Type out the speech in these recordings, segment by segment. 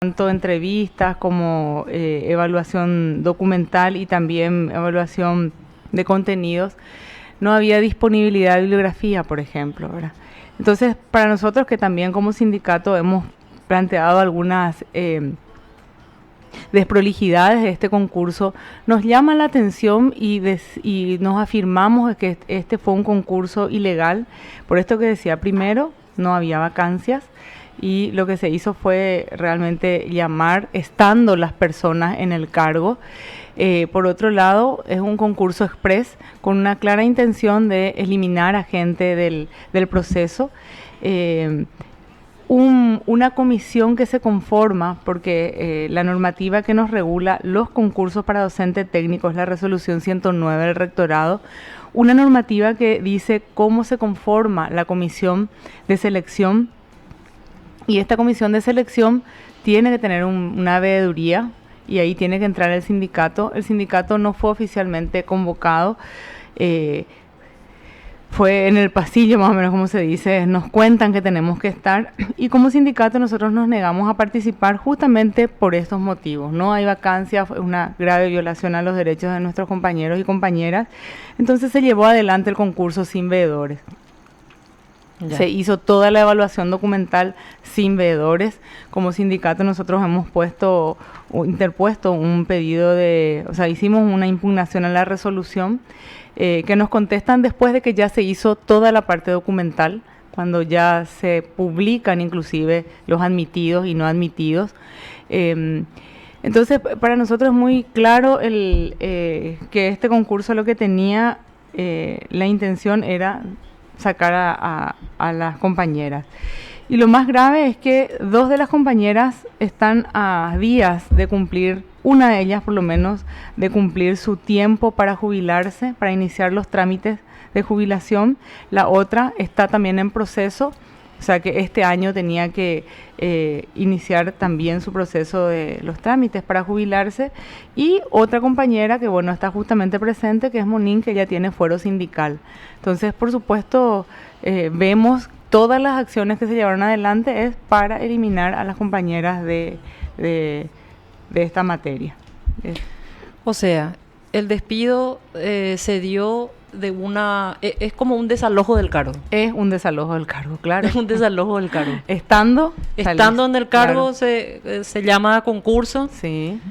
tanto entrevistas como evaluación documental y también evaluación de contenidos, no había disponibilidad de bibliografía, por ejemplo, ¿verdad? Entonces, para nosotros que también como sindicato hemos planteado algunas desprolijidades de este concurso, nos llama la atención y nos afirmamos que este fue un concurso ilegal. Por esto que decía, primero, no había vacancias y lo que se hizo fue realmente llamar estando las personas en el cargo. Por otro lado, es un concurso express con una clara intención de eliminar a gente del proceso. Una comisión que se conforma, porque la normativa que nos regula los concursos para docente técnico es la resolución 109 del rectorado, una normativa que dice cómo se conforma la comisión de selección, y esta comisión de selección tiene que tener una veeduría, y ahí tiene que entrar el sindicato. El sindicato no fue oficialmente convocado, fue en el pasillo, más o menos como se dice, nos cuentan que tenemos que estar, y como sindicato nosotros nos negamos a participar justamente por estos motivos. No hay vacancias, es una grave violación a los derechos de nuestros compañeros y compañeras. Entonces se llevó adelante el concurso sin veedores. Ya. Se hizo toda la evaluación documental sin veedores. Como sindicato nosotros hemos interpuesto un pedido hicimos una impugnación a la resolución, que nos contestan después de que ya se hizo toda la parte documental, cuando ya se publican inclusive los admitidos y no admitidos. Entonces, para nosotros es muy claro que este concurso lo que tenía, la intención era sacar a las compañeras. Y lo más grave es que 2 de las compañeras están a días de cumplir, una de ellas por lo menos, de cumplir su tiempo para jubilarse, para iniciar los trámites de jubilación. La otra está también en proceso, o sea que este año tenía que iniciar también su proceso de los trámites para jubilarse. Y otra compañera que, bueno, está justamente presente, que es Monín, que ya tiene fuero sindical. Entonces, por supuesto, vemos todas las acciones que se llevaron adelante es para eliminar a las compañeras de esta materia. O sea, el despido se dio es como un desalojo del cargo. Es un desalojo del cargo, claro. Es un desalojo del cargo. Estando en el cargo, claro. se llama concurso. Sí.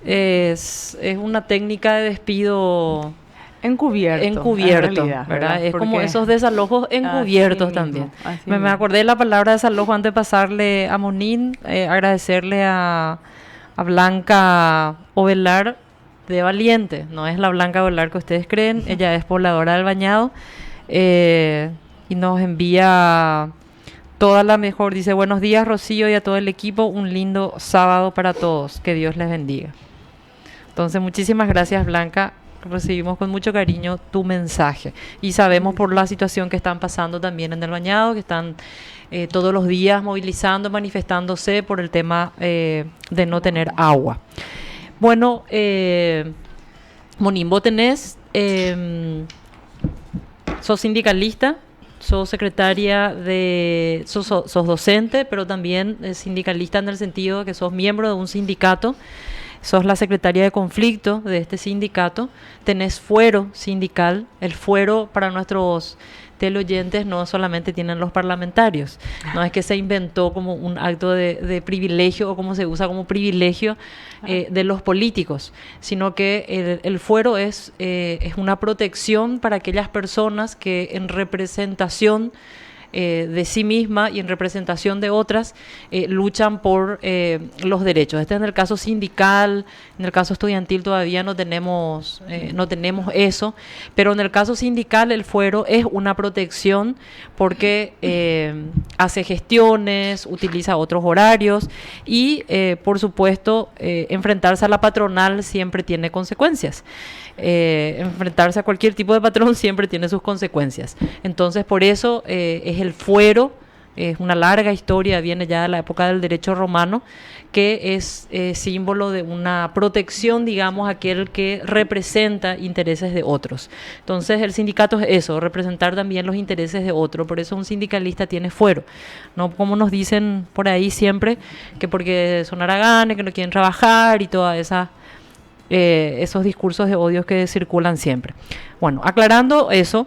Es una técnica de despido encubierto, ¿verdad? Es como esos desalojos encubiertos también. Me acordé de la palabra desalojo antes de pasarle a Monín, agradecerle a Blanca Ovelar de Valiente. No es la Blanca Ovelar que ustedes creen, ella es pobladora del Bañado, y nos envía toda la mejor. Dice: buenos días, Rocío, y a todo el equipo, un lindo sábado para todos, que Dios les bendiga. Entonces, muchísimas gracias, Blanca. Recibimos con mucho cariño tu mensaje y sabemos por la situación que están pasando también en el Bañado, que están todos los días movilizando, manifestándose por el tema de no tener agua. Bueno, Monín, vos tenés, sos sindicalista, sos secretaria sos docente, pero también sindicalista en el sentido de que sos miembro de un sindicato. Sos la secretaria de conflicto de este sindicato, tenés fuero sindical. El fuero para nuestros teleoyentes no solamente tienen los parlamentarios, no es que se inventó como un acto de privilegio o como se usa como privilegio de los políticos, sino que el fuero es una protección para aquellas personas que en representación de sí misma y en representación de otras luchan por los derechos. Este es en el caso sindical, en el caso estudiantil todavía no tenemos eso, pero en el caso sindical el fuero es una protección porque hace gestiones, utiliza otros horarios y por supuesto enfrentarse a la patronal siempre tiene consecuencias. Enfrentarse a cualquier tipo de patrón siempre tiene sus consecuencias. Entonces, por eso es el fuero es una larga historia, viene ya de la época del derecho romano, que es símbolo de una protección, digamos, aquel que representa intereses de otros. Entonces el sindicato es eso, representar también los intereses de otro, por eso un sindicalista tiene fuero, no como nos dicen por ahí siempre, que porque son haraganes, que no quieren trabajar y toda esa... esos discursos de odios que circulan siempre. Bueno, aclarando eso,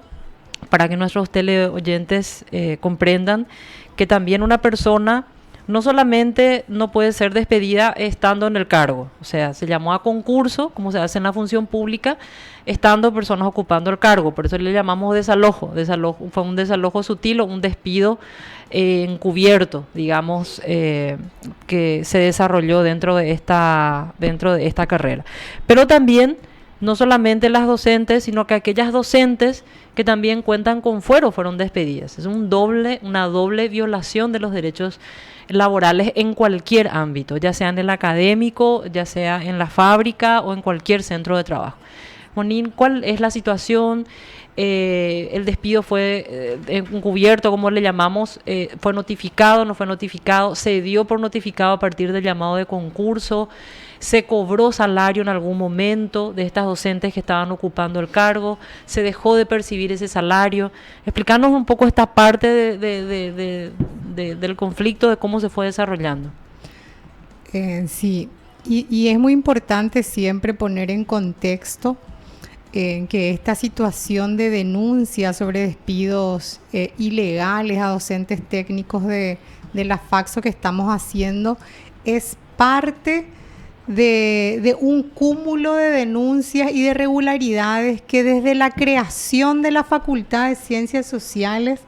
para que nuestros teleoyentes comprendan que también una persona no solamente no puede ser despedida estando en el cargo, o sea, se llamó a concurso, como se hace en la función pública, estando personas ocupando el cargo, por eso le llamamos desalojo. Fue un desalojo sutil o un despido encubierto, digamos, que se desarrolló dentro de esta carrera. Pero también, no solamente las docentes, sino que aquellas docentes que también cuentan con fuero fueron despedidas. Es una doble violación de los derechos laborales en cualquier ámbito, ya sea en el académico, ya sea en la fábrica o en cualquier centro de trabajo. Monín, ¿cuál es la situación? El despido fue encubierto, como le llamamos, fue notificado, no fue notificado, se dio por notificado a partir del llamado de concurso, se cobró salario en algún momento de estas docentes que estaban ocupando el cargo, se dejó de percibir ese salario. Explícanos un poco esta parte del conflicto, de cómo se fue desarrollando. Sí, y es muy importante siempre poner en contexto que esta situación de denuncia sobre despidos ilegales a docentes técnicos de la Faxo que estamos haciendo es parte de un cúmulo de denuncias y de irregularidades que desde la creación de la Facultad de Ciencias Sociales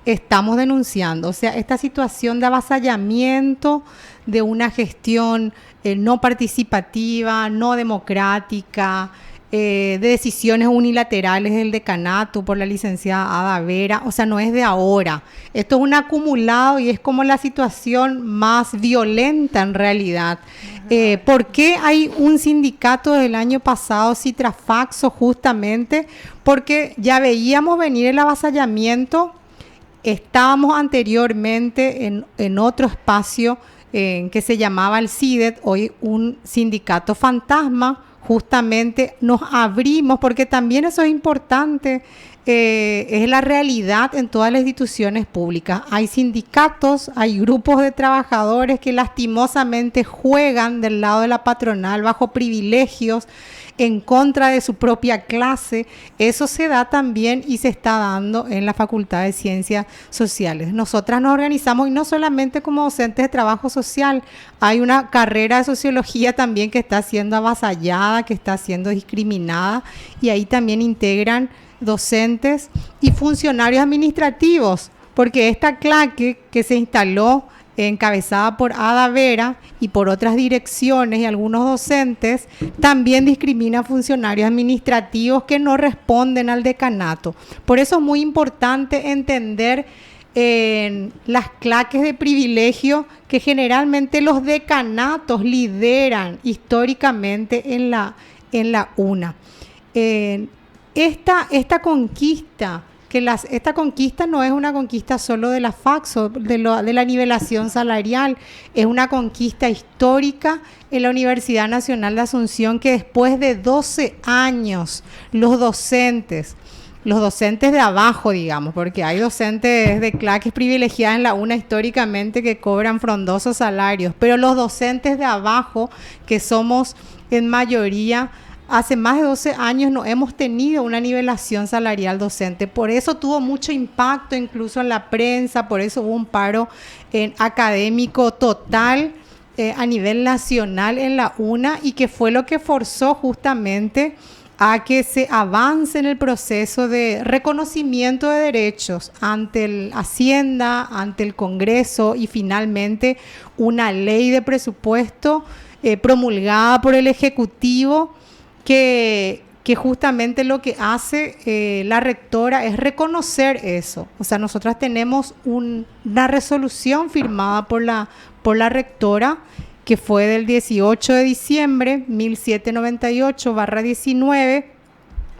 estamos denunciando. O sea, esta situación de avasallamiento de una gestión no participativa, no democrática, de decisiones unilaterales del decanato por la licenciada Ada Vera, o sea, no es de ahora. Esto es un acumulado y es como la situación más violenta en realidad. ¿Por qué hay un sindicato del año pasado, Citrafaxo, justamente? Porque ya veíamos venir el avasallamiento. Estábamos anteriormente en otro espacio que se llamaba el CIDET, hoy un sindicato fantasma. Justamente nos abrimos, porque también eso es importante, es la realidad en todas las instituciones públicas. Hay sindicatos, hay grupos de trabajadores que lastimosamente juegan del lado de la patronal bajo privilegios en contra de su propia clase. Eso se da también y se está dando en la Facultad de Ciencias Sociales. Nosotras nos organizamos y no solamente como docentes de trabajo social, hay una carrera de sociología también que está siendo avasallada, que está siendo discriminada, y ahí también integran docentes y funcionarios administrativos, porque esta claque que se instaló encabezada por Ada Vera y por otras direcciones y algunos docentes, también discrimina a funcionarios administrativos que no responden al decanato. Por eso es muy importante entender las claques de privilegio que generalmente los decanatos lideran históricamente en la UNA. Esta conquista, esta conquista no es una conquista solo de la Faxo, de la nivelación salarial, es una conquista histórica en la Universidad Nacional de Asunción, que después de 12 años los docentes de abajo, digamos, porque hay docentes de clases privilegiadas en la UNA históricamente que cobran frondosos salarios, pero los docentes de abajo, que somos en mayoría, hace más de 12 años no hemos tenido una nivelación salarial docente. Por eso tuvo mucho impacto incluso en la prensa, por eso hubo un paro académico total a nivel nacional en la UNA, y que fue lo que forzó justamente a que se avance en el proceso de reconocimiento de derechos ante el Hacienda, ante el Congreso, y finalmente una ley de presupuesto promulgada por el Ejecutivo que justamente lo que hace la rectora es reconocer eso. O sea, nosotras tenemos una resolución firmada por la rectora, que fue del 18 de diciembre, 1798/19,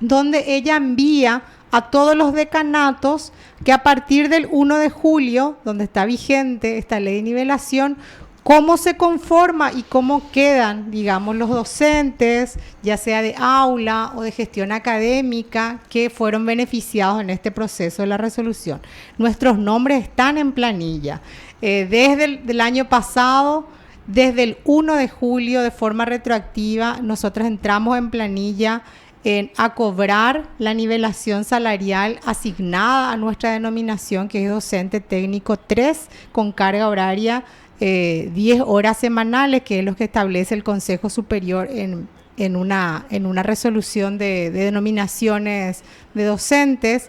donde ella envía a todos los decanatos que a partir del 1 de julio, donde está vigente esta ley de nivelación, cómo se conforma y cómo quedan, digamos, los docentes, ya sea de aula o de gestión académica, que fueron beneficiados en este proceso de la resolución. Nuestros nombres están en planilla. Desde el año pasado, desde el 1 de julio, de forma retroactiva, nosotros entramos en planilla a cobrar la nivelación salarial asignada a nuestra denominación, que es docente técnico 3, con carga horaria 10 horas semanales, que es lo que establece el Consejo Superior en una resolución de denominaciones de docentes.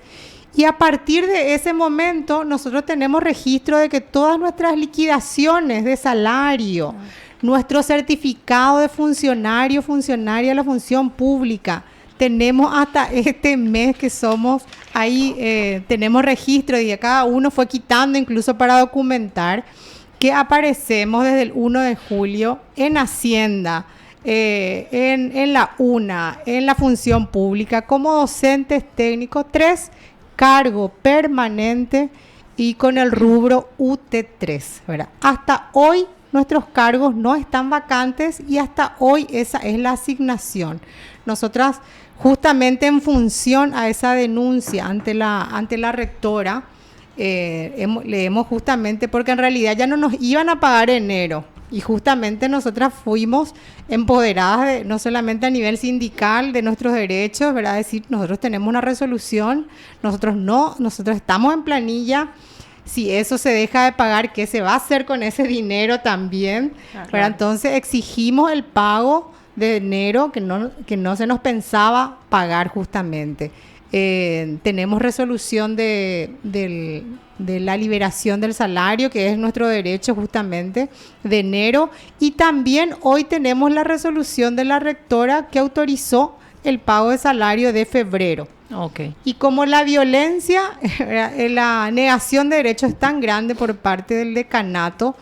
Y a partir de ese momento nosotros tenemos registro de que todas nuestras liquidaciones de salario, nuestro certificado de funcionaria de la función pública, tenemos hasta este mes que somos ahí, tenemos registro y cada uno fue quitando incluso para documentar que aparecemos desde el 1 de julio en Hacienda, en la UNA, en la función pública, como docentes técnicos 3, cargo permanente y con el rubro UT3, ¿verdad? Hasta hoy nuestros cargos no están vacantes y hasta hoy esa es la asignación. Nosotras, justamente en función a esa denuncia ante la rectora, leemos justamente porque en realidad ya no nos iban a pagar enero y justamente nosotras fuimos empoderadas no solamente a nivel sindical de nuestros derechos, ¿verdad? Es decir, nosotros tenemos una resolución, nosotros estamos en planilla. Si eso se deja de pagar, ¿qué se va a hacer con ese dinero también? Pero entonces exigimos el pago de enero que no se nos pensaba pagar justamente. Tenemos resolución de la liberación del salario, que es nuestro derecho justamente de enero, y también hoy tenemos la resolución de la rectora que autorizó el pago de salario de febrero. Okay. Y como la violencia, la negación de derechos es tan grande por parte del decanato,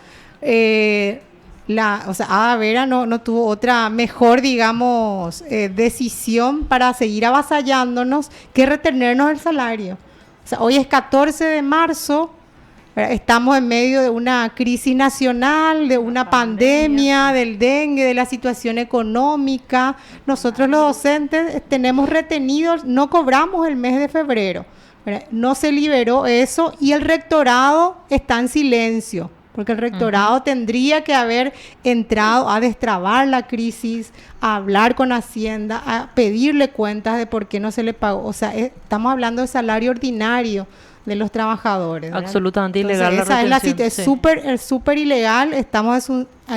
Ada Vera no tuvo otra mejor, digamos, decisión para seguir avasallándonos que retenernos el salario. O sea, hoy es 14 de marzo, estamos en medio de una crisis nacional, de una pandemia, del dengue, de la situación económica. Nosotros los docentes tenemos retenidos, no cobramos el mes de febrero, ¿verdad? No se liberó eso y el rectorado está en silencio. Porque el rectorado tendría que haber entrado a destrabar la crisis, a hablar con Hacienda, a pedirle cuentas de por qué no se le pagó. O sea, estamos hablando de salario ordinario de los trabajadores, ¿verdad? Absolutamente ilegal. Entonces, esa es la situación, es súper ilegal. Estamos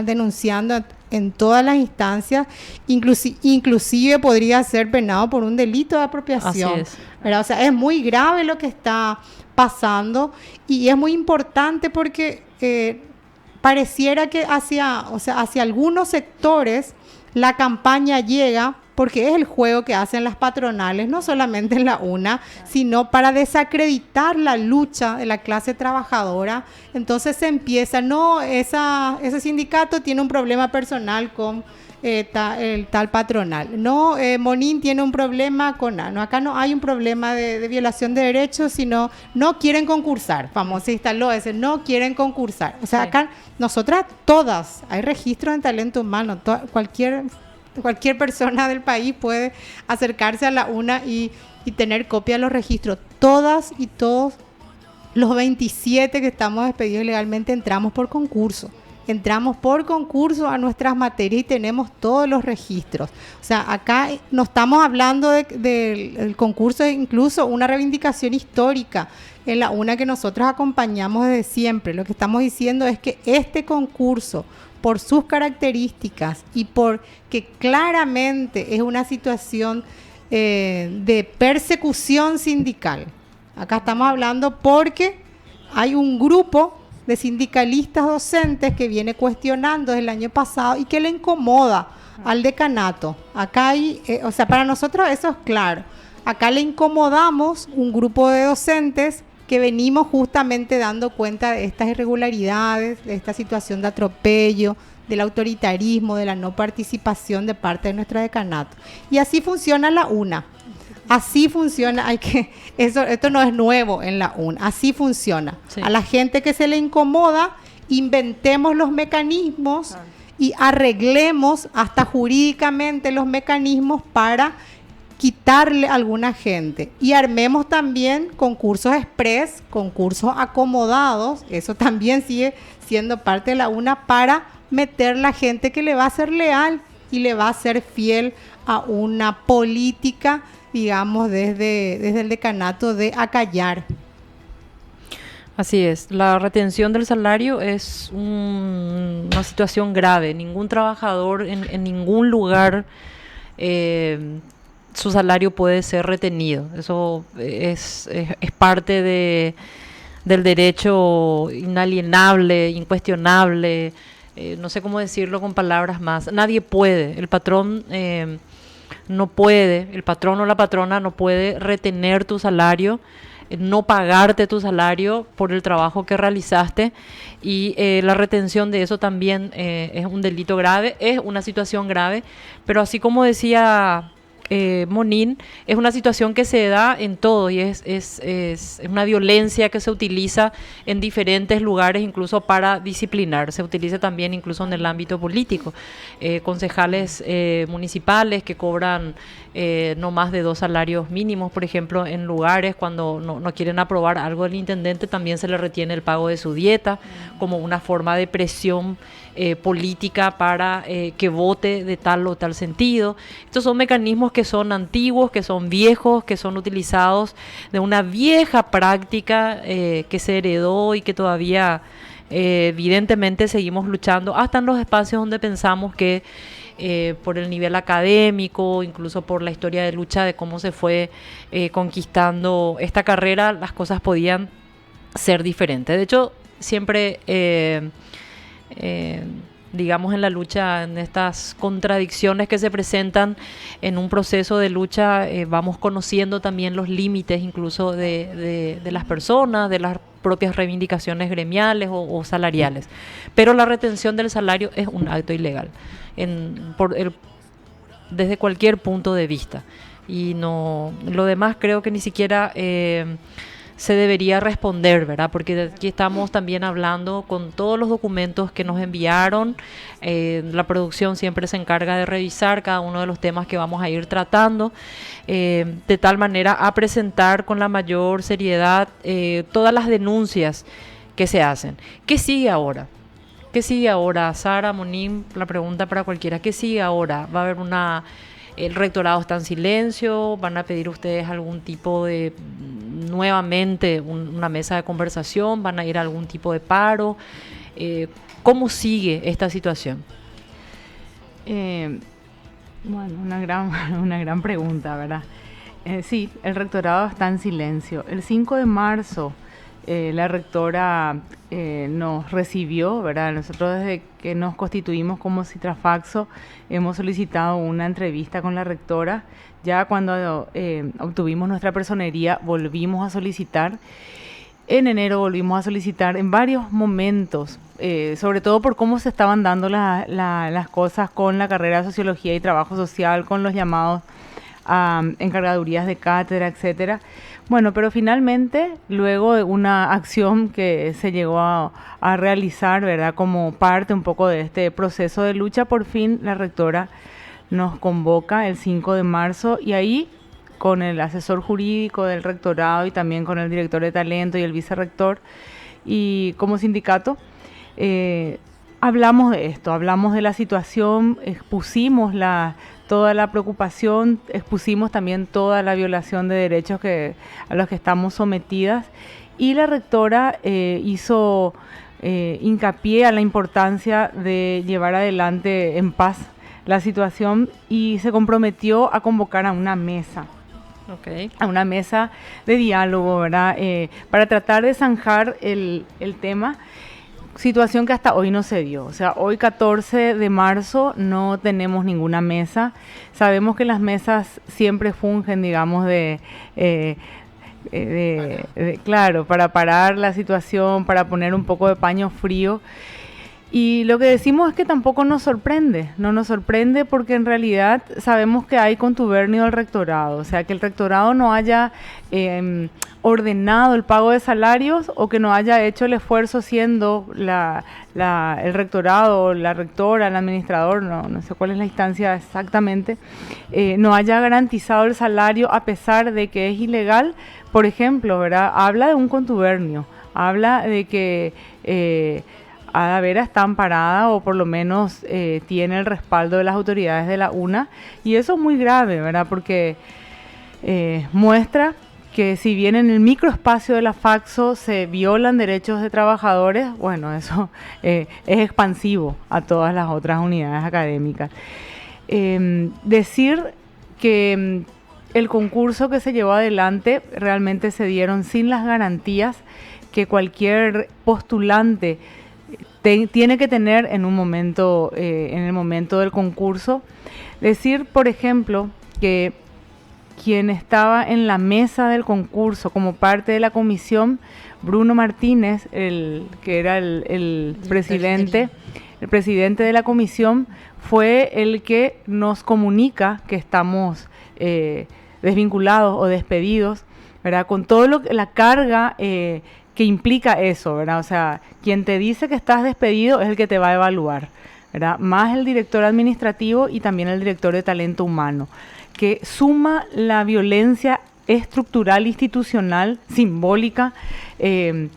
denunciando en todas las instancias, inclusive podría ser penado por un delito de apropiación. Así es. ¿Verdad? O sea, es muy grave lo que está pasando y es muy importante porque pareciera que hacia algunos sectores la campaña llega porque es el juego que hacen las patronales, no solamente en la UNA, sino para desacreditar la lucha de la clase trabajadora. Entonces se empieza, ese sindicato tiene un problema personal con el tal patronal. Monín tiene un problema con acá no hay un problema de violación de derechos, sino no quieren concursar. Famoso instaló ese, no quieren concursar. O sea, sí. Acá nosotras todas, hay registro en talento humano, cualquier persona del país puede acercarse a la UNA y tener copia de los registros. Todas y todos los 27 que estamos despedidos ilegalmente entramos por concurso. Entramos por concurso a nuestras materias y tenemos todos los registros. O sea, acá no estamos hablando del concurso, es incluso una reivindicación histórica en la UNA que nosotros acompañamos desde siempre. Lo que estamos diciendo es que este concurso, por sus características y porque claramente es una situación de persecución sindical. Acá estamos hablando porque hay un grupo de sindicalistas docentes que viene cuestionando desde el año pasado y que le incomoda al decanato. Acá hay, para nosotros eso es claro. Acá le incomodamos un grupo de docentes que venimos justamente dando cuenta de estas irregularidades, de esta situación de atropello, del autoritarismo, de la no participación de parte de nuestro decanato. Y así funciona la UNA. así funciona, esto no es nuevo en la UN, así funciona. Sí. A la gente que se le incomoda, inventemos los mecanismos y arreglemos hasta jurídicamente los mecanismos para quitarle a alguna gente. Y armemos también concursos express, concursos acomodados, eso también sigue siendo parte de la UNA, para meter la gente que le va a ser leal y le va a ser fiel a una política, digamos, desde el decanato de acallar. Así es, la retención del salario es una situación grave. Ningún trabajador en ningún lugar su salario puede ser retenido. Eso es parte del derecho inalienable, incuestionable. No sé cómo decirlo con palabras más. Nadie puede, el patrón no puede, el patrón o la patrona no puede retener tu salario, no pagarte tu salario por el trabajo que realizaste, y la retención de eso también es un delito grave, es una situación grave, pero así como decía Monín, es una situación que se da en todo y es una violencia que se utiliza en diferentes lugares, incluso para disciplinar. Se utiliza también incluso en el ámbito político. Concejales municipales que cobran no más de 2 salarios mínimos, por ejemplo, en lugares cuando no quieren aprobar algo del intendente, también se le retiene el pago de su dieta como una forma de presión política para que vote de tal o tal sentido. Estos son mecanismos que son antiguos, que son viejos, que son utilizados de una vieja práctica que se heredó y que todavía evidentemente seguimos luchando, hasta en los espacios donde pensamos que por el nivel académico, incluso por la historia de lucha de cómo se fue conquistando esta carrera, las cosas podían ser diferentes. De hecho, siempre digamos, en la lucha, en estas contradicciones que se presentan en un proceso de lucha, vamos conociendo también los límites incluso de las personas, de las propias reivindicaciones gremiales o salariales. Pero la retención del salario es un acto ilegal desde cualquier punto de vista. Y no, lo demás creo que ni siquiera se debería responder, ¿verdad? Porque aquí estamos también hablando con todos los documentos que nos enviaron. La producción siempre se encarga de revisar cada uno de los temas que vamos a ir tratando, de tal manera a presentar con la mayor seriedad todas las denuncias que se hacen. ¿Qué sigue ahora? ¿Qué sigue ahora? Sara, Monín, la pregunta para cualquiera. ¿Qué sigue ahora? ¿Va a haber el rectorado está en silencio? ¿Van a pedir ustedes algún tipo de, nuevamente, una mesa de conversación? ¿Van a ir a algún tipo de paro? ¿Cómo sigue esta situación? Bueno, una gran pregunta, ¿verdad? Sí, el rectorado está en silencio. El 5 de marzo la rectora nos recibió, ¿verdad? Nosotros desde que nos constituimos como Citrafaxo hemos solicitado una entrevista con la rectora. Ya cuando obtuvimos nuestra personería volvimos a solicitar. En enero volvimos a solicitar en varios momentos, sobre todo por cómo se estaban dando las cosas con la carrera de Sociología y Trabajo Social, con los llamados a encargadurías de cátedra, etcétera. Bueno, pero finalmente, luego de una acción que se llegó a realizar, ¿verdad?, como parte un poco de este proceso de lucha, por fin la rectora nos convoca el 5 de marzo y ahí, con el asesor jurídico del rectorado y también con el director de talento y el vicerrector, y como sindicato, hablamos de esto, hablamos de la situación, expusimos toda la preocupación, expusimos también toda la violación de derechos a los que estamos sometidas, y la rectora hizo hincapié a la importancia de llevar adelante en paz la situación y se comprometió a convocar a una mesa. Okay. A una mesa de diálogo, ¿verdad? Para tratar de zanjar el tema. Situación que hasta hoy no se dio. O sea, hoy 14 de marzo no tenemos ninguna mesa. Sabemos que las mesas siempre fungen, digamos, claro, para parar la situación, para poner un poco de paño frío. Y lo que decimos es que tampoco nos sorprende, no nos sorprende porque en realidad sabemos que hay contubernio del rectorado, o sea, que el rectorado no haya ordenado el pago de salarios o que no haya hecho el esfuerzo siendo el rectorado, la rectora, el administrador, no sé cuál es la instancia exactamente, no haya garantizado el salario a pesar de que es ilegal, por ejemplo, ¿verdad? Habla de un contubernio, habla de que Ada Vera está amparada o por lo menos tiene el respaldo de las autoridades de la UNA y eso es muy grave, ¿verdad? Porque muestra que si bien en el microespacio de la Faxo se violan derechos de trabajadores, bueno, eso es expansivo a todas las otras unidades académicas. Decir que el concurso que se llevó adelante realmente se dieron sin las garantías que cualquier postulante tiene que tener en un momento, en el momento del concurso. Decir, por ejemplo, que quien estaba en la mesa del concurso como parte de la comisión, Bruno Martínez, que era el presidente de la comisión, fue el que nos comunica que estamos desvinculados o despedidos, ¿verdad? Con todo la carga que implica eso, ¿verdad? O sea, quien te dice que estás despedido es el que te va a evaluar, ¿verdad? Más el director administrativo y también el director de talento humano, que suma la violencia estructural, institucional, simbólica, que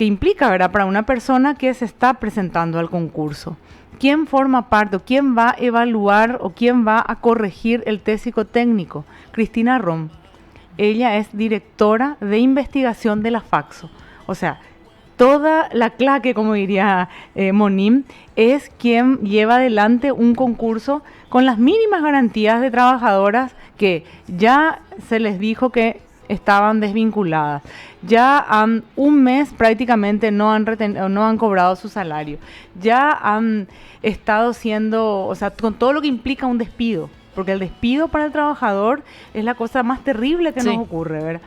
implica, ¿verdad? Para una persona que se está presentando al concurso. ¿Quién forma parte o quién va a evaluar o quién va a corregir el test psicotécnico? Cristina Rom. Ella es directora de investigación de la Faxo. O sea, toda la claque, como diría Monim, es quien lleva adelante un concurso con las mínimas garantías de trabajadoras que ya se les dijo que estaban desvinculadas. Ya han un mes prácticamente no han cobrado su salario. Ya han estado siendo, o sea, con todo lo que implica un despido, porque el despido para el trabajador es la cosa más terrible que nos ocurre, ¿verdad?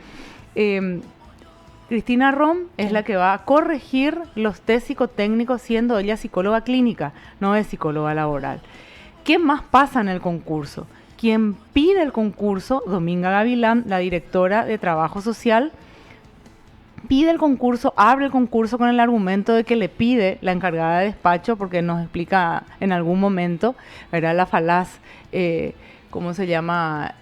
Cristina Rom es la que va a corregir los test psicotécnicos siendo ella psicóloga clínica, no es psicóloga laboral. ¿Qué más pasa en el concurso? Quien pide el concurso, Dominga Gavilán, la directora de Trabajo Social, pide el concurso, abre el concurso con el argumento de que le pide la encargada de despacho, porque nos explica en algún momento, ¿verdad? La falaz, ¿cómo se llama?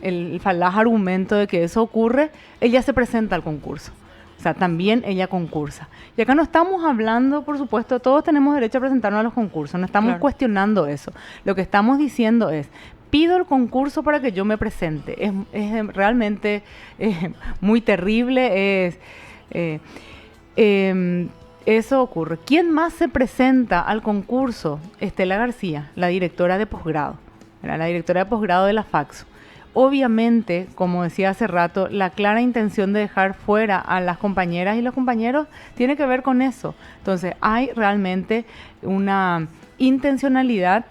El falaz argumento de que eso ocurre, ella se presenta al concurso. O sea, también ella concursa. Y acá no estamos hablando, por supuesto, todos tenemos derecho a presentarnos a los concursos, no estamos cuestionando eso. Lo que estamos diciendo es, pido el concurso para que yo me presente. Es realmente muy terrible, eso ocurre. ¿Quién más se presenta al concurso? Estela García, la directora de posgrado, la directora de posgrado de la Faxo. Obviamente, como decía hace rato, la clara intención de dejar fuera a las compañeras y los compañeros tiene que ver con eso. Entonces, hay realmente una intencionalidad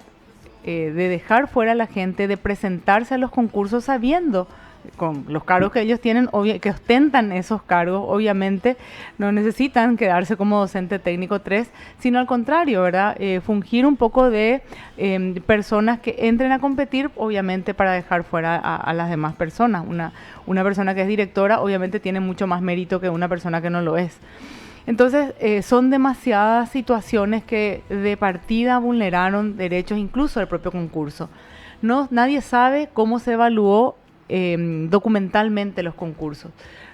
de dejar fuera a la gente, de presentarse a los concursos sabiendo, con los cargos que ellos tienen, que ostentan esos cargos, obviamente no necesitan quedarse como docente técnico 3, sino al contrario, ¿verdad? Fungir un poco de personas que entren a competir, obviamente para dejar fuera a las demás personas. Una persona que es directora, obviamente tiene mucho más mérito que una persona que no lo es. Entonces, son demasiadas situaciones que de partida vulneraron derechos, incluso del propio concurso. Nadie sabe cómo se evaluó documentalmente los concursos.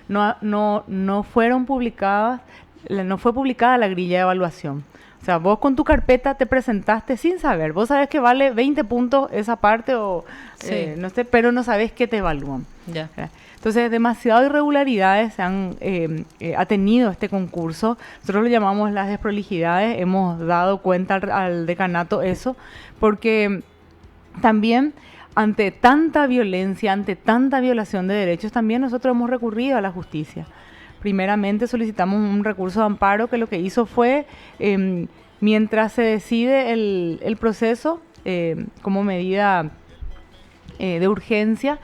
No fueron publicadas, no fue publicada la grilla de evaluación. O sea, vos con tu carpeta te presentaste sin saber. Vos sabés que vale 20 puntos esa parte o no sé, pero no sabés que te evalúan. Ya. Entonces, demasiadas irregularidades ha tenido este concurso. Nosotros lo llamamos las desprolijidades. Hemos dado cuenta al decanato eso, porque también ante tanta violencia, ante tanta violación de derechos, también nosotros hemos recurrido a la justicia. Primeramente solicitamos un recurso de amparo que lo que hizo fue, mientras se decide el proceso, como medida de urgencia,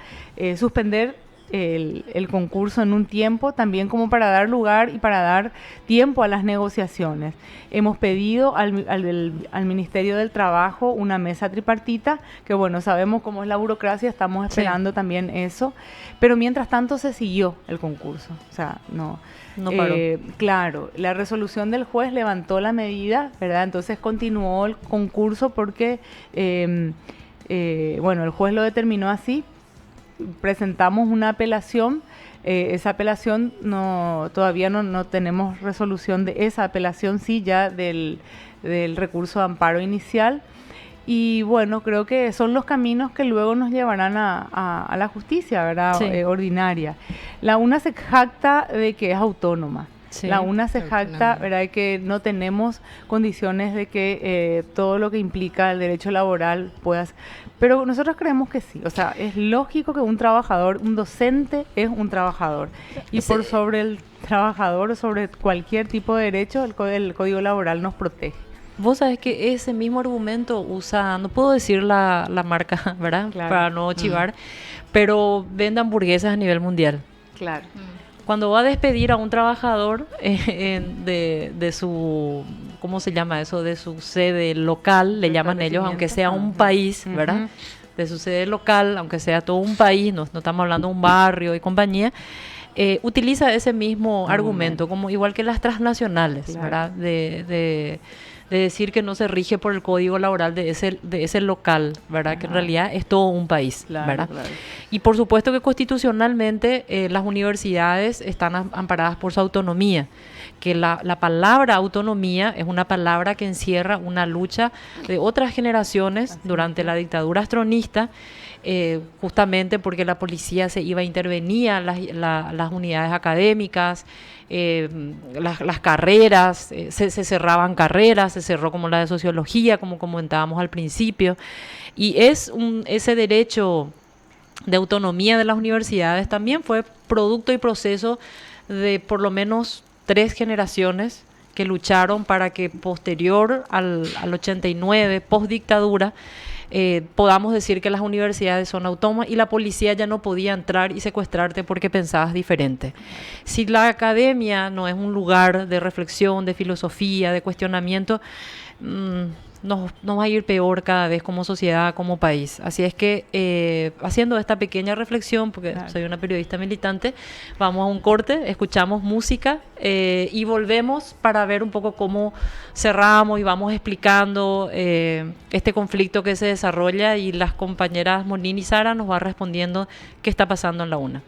suspender el concurso en un tiempo, también como para dar lugar y para dar tiempo a las negociaciones. Hemos pedido al Ministerio del Trabajo una mesa tripartita, que bueno, sabemos cómo es la burocracia, estamos esperando también eso, pero mientras tanto se siguió el concurso, o sea, no paró. Claro, la resolución del juez levantó la medida, ¿verdad? Entonces continuó el concurso porque, bueno, el juez lo determinó así. Presentamos una apelación, esa apelación todavía no tenemos resolución de esa apelación, sí, ya del recurso de amparo inicial. Y bueno, creo que son los caminos que luego nos llevarán a la justicia, ¿verdad? Sí. Ordinaria. La UNA se jacta de que es autónoma. Sí. La UNA se jacta, ¿verdad?, de que no tenemos condiciones de que todo lo que implica el derecho laboral puedas. Pero nosotros creemos que sí. O sea, es lógico que un trabajador, un docente es un trabajador. Y por sobre el trabajador, sobre cualquier tipo de derecho, el Código Laboral nos protege. Vos sabés que ese mismo argumento usa, no puedo decir la marca, ¿verdad? Claro. Para no chivar, pero vende hamburguesas a nivel mundial. Claro. Cuando va a despedir a un trabajador de su, ¿cómo se llama eso? De su sede local, le llaman ellos, aunque sea un país, ¿verdad? De su sede local, aunque sea todo un país, no estamos hablando de un barrio y compañía, utiliza ese mismo argumento, como igual que las transnacionales, claro, ¿verdad? De decir que no se rige por el código laboral de ese local, ¿verdad? Que en realidad es todo un país, claro, ¿verdad? Claro. Y por supuesto que constitucionalmente las universidades están amparadas por su autonomía, que la palabra autonomía es una palabra que encierra una lucha de otras generaciones durante la dictadura astronista, justamente porque la policía se iba a intervenir las unidades académicas, las carreras, se cerraban carreras, se cerró como la de sociología, como comentábamos al principio, y ese derecho de autonomía de las universidades también fue producto y proceso de por lo menos 3 generaciones que lucharon para que posterior al 89, post dictadura, podamos decir que las universidades son autónomas y la policía ya no podía entrar y secuestrarte porque pensabas diferente. Si la academia no es un lugar de reflexión, de filosofía, de cuestionamiento, nos va a ir peor cada vez como sociedad, como país. Así es que haciendo esta pequeña reflexión, porque soy una periodista militante, vamos a un corte, escuchamos música y volvemos para ver un poco cómo cerramos y vamos explicando este conflicto que se desarrolla, y las compañeras Monín y Sara nos van respondiendo qué está pasando en la UNA.